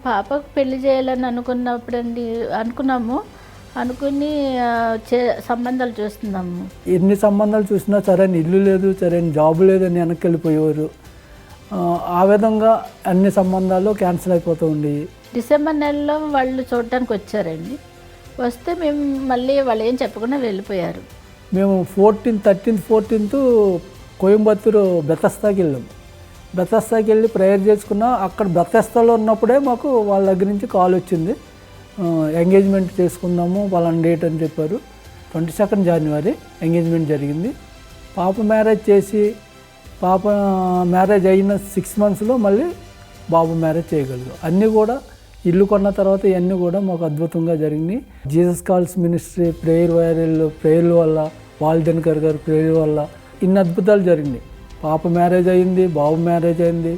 పాపకు పెళ్లి చేయాలని అనుకున్నాము. అనుకుని సంబంధాలు చూస్తున్నాము. ఎన్ని సంబంధాలు చూసినా సరైన ఇల్లు లేదు, సరైన జాబు లేదని వెనక్కి వెళ్ళిపోయేవారు. ఆ విధంగా అన్ని సంబంధాలు క్యాన్సిల్ అయిపోతూ ఉండేవి. డిసెంబర్ నెలలో వాళ్ళు చూడటానికి వచ్చారండి. వస్తే మేము మళ్ళీ వాళ్ళు ఏం చెప్పకుండా వెళ్ళిపోయారు. మేము 14th కోయంబత్తూరు బెతస్దాకి వెళ్ళాం. బెతస్దాకి వెళ్ళి ప్రేయర్ చేసుకున్నా. అక్కడ బెతస్దాలో ఉన్నప్పుడే మాకు వాళ్ళ దగ్గర నుంచి కాల్ వచ్చింది. ఎంగేజ్మెంట్ చేసుకుందాము వాళ్ళని డేట్ అని చెప్పారు. 22 జనవరి ఎంగేజ్మెంట్ జరిగింది. పాప మ్యారేజ్ చేసి పాప మ్యారేజ్ అయిన 6 monthsలో మళ్ళీ బాబు మ్యారేజ్ చేయగలిగాం. అన్నీ కూడా ఇల్లు కొన్న తర్వాత ఇవన్నీ కూడా మాకు అద్భుతంగా జరిగినాయి. జీసస్ కాల్స్ మినిస్ట్రీ ప్రేయర్ల వల్ల, వాల్దెన్కర్ గారి ప్రేయర్ వల్ల ఇన్ని అద్భుతాలు జరిగినాయి. పాప మ్యారేజ్ అయింది, బాబు మ్యారేజ్ అయింది.